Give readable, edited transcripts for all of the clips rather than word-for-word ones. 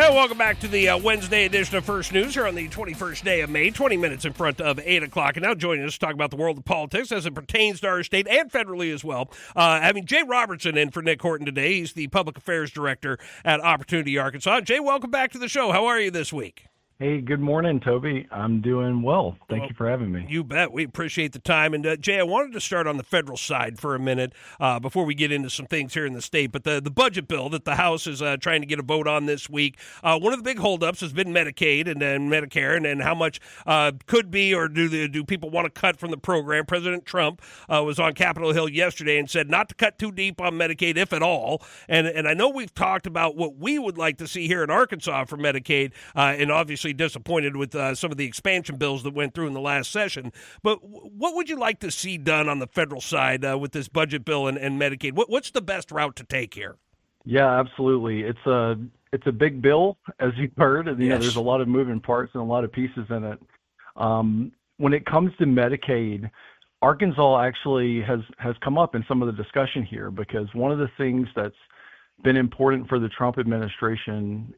And welcome back to the Wednesday edition of First News here on the 21st day of May, 20 minutes in front of 8 o'clock. And now joining us to talk about the world of politics as it pertains to our state and federally as well. Having Jay Robertson in for Nick Horton today. He's the Public Affairs Director at Opportunity Arkansas. Jay, welcome back to the show. How are you this week? Hey, good morning, Toby. I'm doing well. Thank you for having me. You bet. We appreciate the time. And, Jay, I wanted to start on the federal side for a minute before we get into some things here in the state. But the budget bill that the House is trying to get a vote on this week, one of the big holdups has been Medicaid and then Medicare and how much could be or do people want to cut from the program. President Trump was on Capitol Hill yesterday and said not to cut too deep on Medicaid, if at all. And I know we've talked about what we would like to see here in Arkansas for Medicaid, and obviously disappointed with some of the expansion bills that went through in the last session. But what would you like to see done on the federal side with this budget bill and Medicaid? What's the best route to take here? Yeah, absolutely. It's a big bill, as you've heard, and Yes. there's a lot of moving parts and a lot of pieces in it. When it comes to Medicaid, Arkansas actually has come up in some of the discussion here because one of the things that's been important for the Trump administration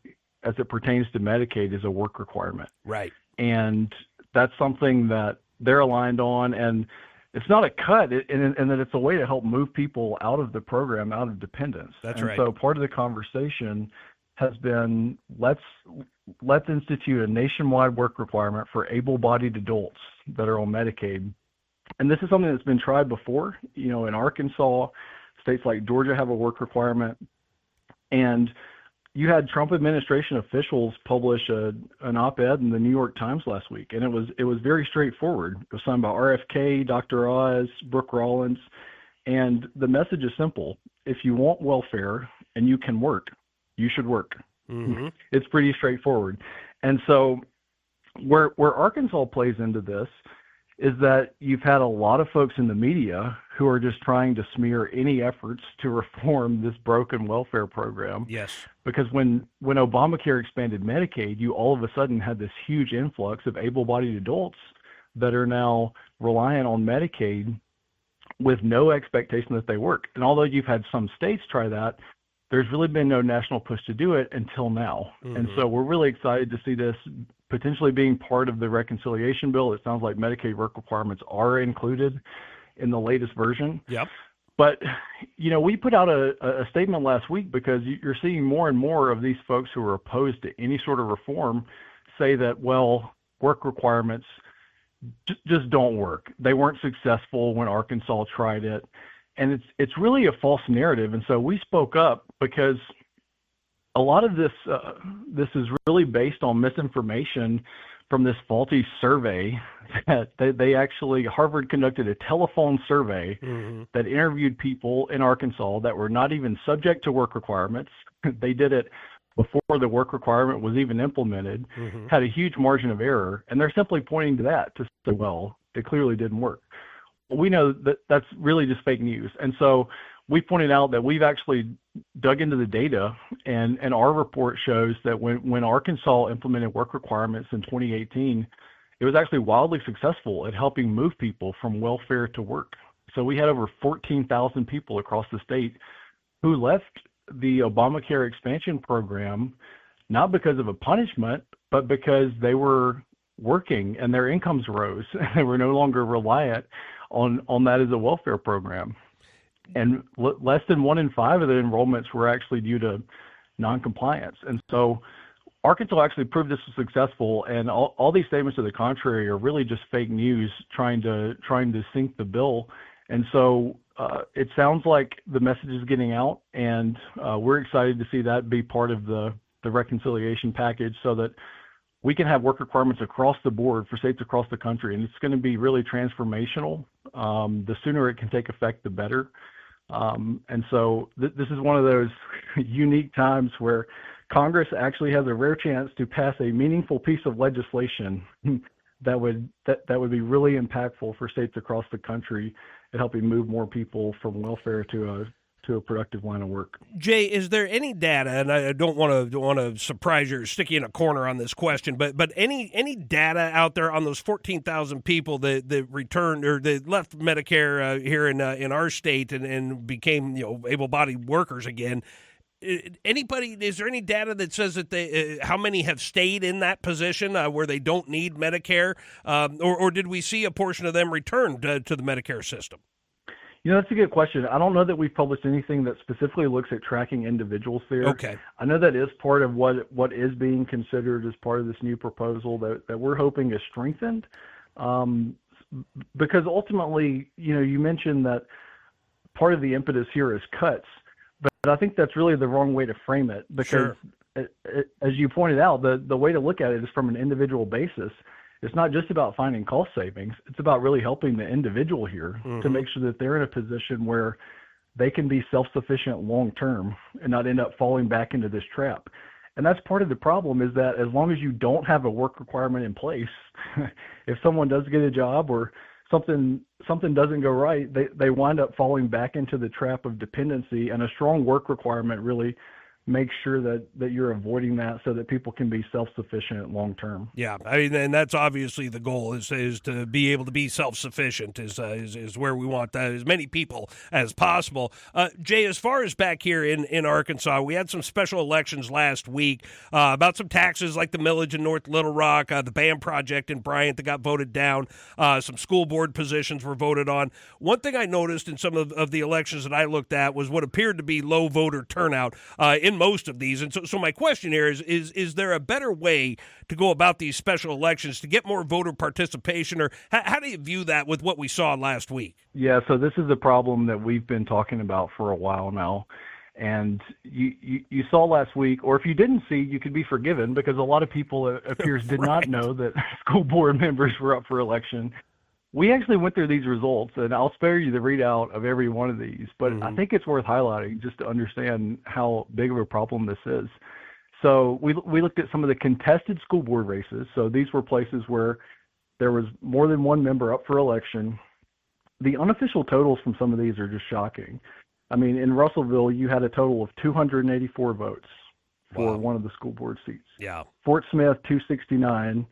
as it pertains to Medicaid is a work requirement. Right. And that's something that they're aligned on. And it's not a cut, and that it's a way to help move people out of the program, out of dependence. That's and right. So part of the conversation has been let's institute a nationwide work requirement for able-bodied adults that are on Medicaid. And this is something that's been tried before. In Arkansas, states like Georgia have a work requirement. And you had Trump administration officials publish an op-ed in the New York Times last week, and it was very straightforward. It was signed by RFK, Dr. Oz, Brooke Rollins, and the message is simple. If you want welfare and you can work, you should work. Mm-hmm. It's pretty straightforward. And so where Arkansas plays into this is that you've had a lot of folks in the media who are just trying to smear any efforts to reform this broken welfare program. Yes. Because when Obamacare expanded Medicaid, you all of a sudden had this huge influx of able-bodied adults that are now reliant on Medicaid with no expectation that they work. And although you've had some states try that, there's really been no national push to do it until now. Mm-hmm. And so we're really excited to see this potentially being part of the reconciliation bill. It sounds like Medicaid work requirements are included in the latest version. Yep. But, we put out a statement last week because you're seeing more and more of these folks who are opposed to any sort of reform say that, well, work requirements just don't work. They weren't successful when Arkansas tried it. And it's really a false narrative. And so we spoke up because a lot of this is really based on misinformation from this faulty survey that they actually, Harvard conducted a telephone survey mm-hmm. that interviewed people in Arkansas that were not even subject to work requirements. They did it before the work requirement was even implemented, mm-hmm. had a huge margin of error. And they're simply pointing to that to say, well, it clearly didn't work. We know that that's really just fake news. And so we pointed out that we've actually dug into the data, and our report shows that when Arkansas implemented work requirements in 2018, it was actually wildly successful at helping move people from welfare to work. So we had over 14,000 people across the state who left the Obamacare expansion program, not because of a punishment, but because they were working and their incomes rose. They were no longer reliant on that as a welfare program. And less than 1 in 5 of the enrollments were actually due to noncompliance. And so Arkansas actually proved this was successful, and all these statements to the contrary are really just fake news trying to sink the bill. And so it sounds like the message is getting out, and we're excited to see that be part of the reconciliation package so that we can have work requirements across the board for states across the country, and it's going to be really transformational. The sooner it can take effect, the better. And so this is one of those unique times where Congress actually has a rare chance to pass a meaningful piece of legislation that would be really impactful for states across the country at helping move more people from welfare to a productive line of work. Jay, is there any data, and I don't want to surprise you or stick you in a corner on this question, but any data out there on those 14,000 people that returned or that left Medicare here in our state and became able-bodied workers again? anybody, is there any data that says that how many have stayed in that position where they don't need Medicare, or did we see a portion of them return to the Medicare system? That's a good question. I don't know that we've published anything that specifically looks at tracking individuals there. Okay. I know that is part of what is being considered as part of this new proposal that we're hoping is strengthened. Because ultimately, you mentioned that part of the impetus here is cuts, but I think that's really the wrong way to frame it, because as you pointed out, the way to look at it is from an individual basis. It's not just about finding cost savings. It's about really helping the individual here to make sure that they're in a position where they can be self-sufficient long-term and not end up falling back into this trap. And that's part of the problem, is that as long as you don't have a work requirement in place, if someone does get a job or something doesn't go right, they wind up falling back into the trap of dependency, and a strong work requirement really make sure that you're avoiding that so that people can be self-sufficient long-term. Yeah, I mean, and that's obviously the goal is to be able to be self-sufficient is where we want as many people as possible. Jay, as far as back here in Arkansas, we had some special elections last week about some taxes like the millage in North Little Rock, the BAM project in Bryant that got voted down, some school board positions were voted on. One thing I noticed in some of the elections that I looked at was what appeared to be low voter turnout in most of these. And so my question here is there a better way to go about these special elections to get more voter participation, or how do you view that with what we saw last week? Yeah, so this is a problem that we've been talking about for a while now. And you saw last week, or if you didn't see, you could be forgiven, because a lot of people, it appears, did not know that school board members were up for election. We actually went through these results, and I'll spare you the readout of every one of these, but I think it's worth highlighting just to understand how big of a problem this is. So we looked at some of the contested school board races. So these were places where there was more than one member up for election. The unofficial totals from some of these are just shocking. I mean, in Russellville, you had a total of 284 votes for one of the school board seats. Yeah. Fort Smith, 269.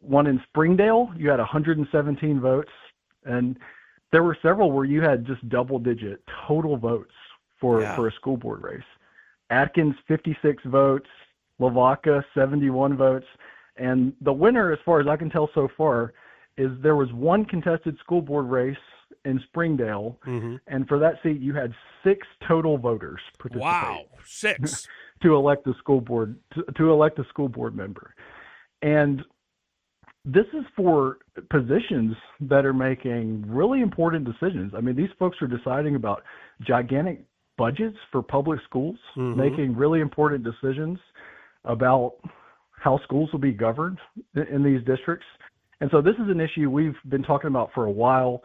One in Springdale, you had 117 votes, and there were several where you had just double-digit total votes for a school board race. Atkins, 56 votes. Lavaca, 71 votes. And the winner, as far as I can tell so far, is there was one contested school board race in Springdale, and for that seat, you had 6 total voters participate. Wow, 6 to elect a school board to elect a school board member, and this is for positions that are making really important decisions. I mean, these folks are deciding about gigantic budgets for public schools, making really important decisions about how schools will be governed in these districts. And so this is an issue we've been talking about for a while.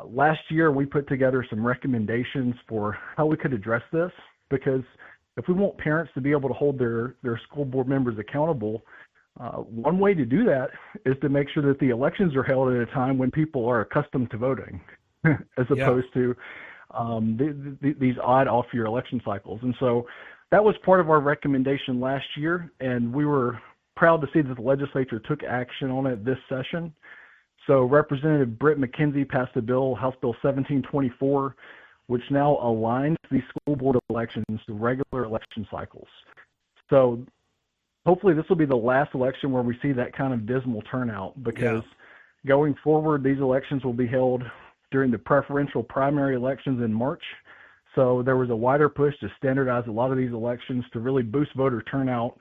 Last year, we put together some recommendations for how we could address this, because if we want parents to be able to hold their school board members accountable, one way to do that is to make sure that the elections are held at a time when people are accustomed to voting, as opposed to these odd off-year election cycles. And so that was part of our recommendation last year, and we were proud to see that the legislature took action on it this session. So Representative Britt McKenzie passed a bill, House Bill 1724, which now aligns these school board elections to regular election cycles. So hopefully this will be the last election where we see that kind of dismal turnout, because going forward, these elections will be held during the preferential primary elections in March. So there was a wider push to standardize a lot of these elections to really boost voter turnout.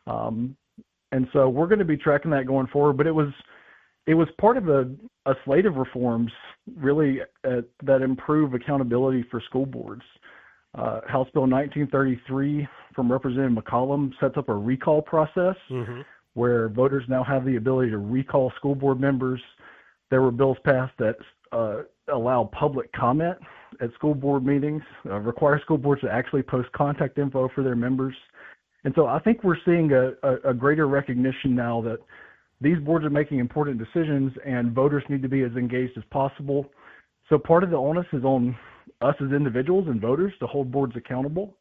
And so we're going to be tracking that going forward, but it was part of a slate of reforms really that improve accountability for school boards. House Bill 1933 from Representative McCollum sets up a recall process where voters now have the ability to recall school board members. There were bills passed that allow public comment at school board meetings, require school boards to actually post contact info for their members. And so I think we're seeing a greater recognition now that these boards are making important decisions and voters need to be as engaged as possible. So part of the onus is on us as individuals and voters to hold boards accountable.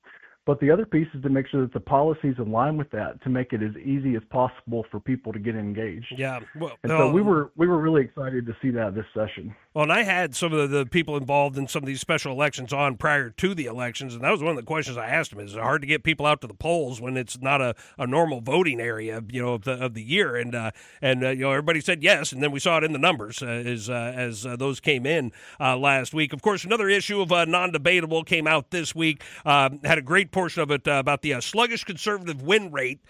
But the other piece is to make sure that the policies align with that, to make it as easy as possible for people to get engaged. Yeah. Well, and so we were really excited to see that this session. Well, and I had some of the people involved in some of these special elections on prior to the elections, and that was one of the questions I asked them: is it hard to get people out to the polls when it's not a normal voting area, of the year? And everybody said yes, and then we saw it in the numbers as those came in last week. Of course, another issue of non-debatable came out this week. Had a great portion of it about the sluggish conservative win rate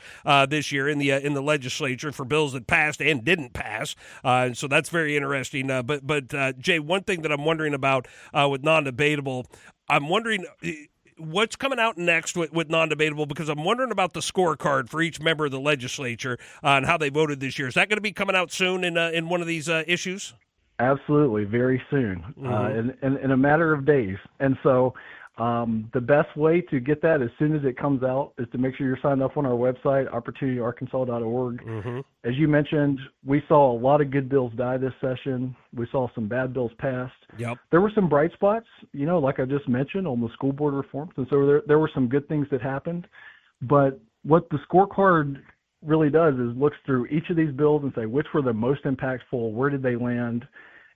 this year in the legislature for bills that passed and didn't pass, and so that's very interesting. But Jay, one thing that I'm wondering about with non-debatable, I'm wondering what's coming out next with non-debatable, because I'm wondering about the scorecard for each member of the legislature and how they voted this year. Is that going to be coming out soon in one of these issues? Absolutely, very soon, in a matter of days. And so the best way to get that as soon as it comes out is to make sure you're signed up on our website, opportunityarkansas.org. As you mentioned, we saw a lot of good bills die this session. We saw some bad bills passed. Yep. There were some bright spots, like I just mentioned, on the school board reforms. And so there were some good things that happened. But what the scorecard really does is looks through each of these bills and say which were the most impactful, where did they land,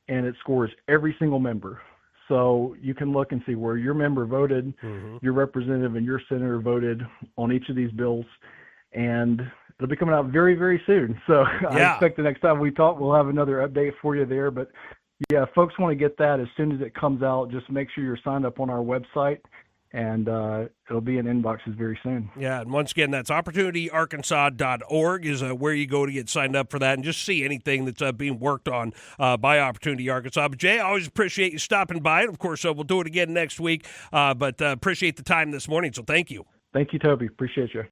and it scores every single member. So you can look and see where your member voted, your representative and your senator voted on each of these bills, and it'll be coming out very, very soon. So I expect the next time we talk, we'll have another update for you there. But yeah, folks want to get that as soon as it comes out. Just make sure you're signed up on our website, and it'll be in inboxes very soon. Yeah, and once again, that's opportunityarkansas.org is where you go to get signed up for that and just see anything that's being worked on by Opportunity Arkansas. But Jay, I always appreciate you stopping by. And of course, we'll do it again next week, but appreciate the time this morning, so thank you. Thank you, Toby. Appreciate you.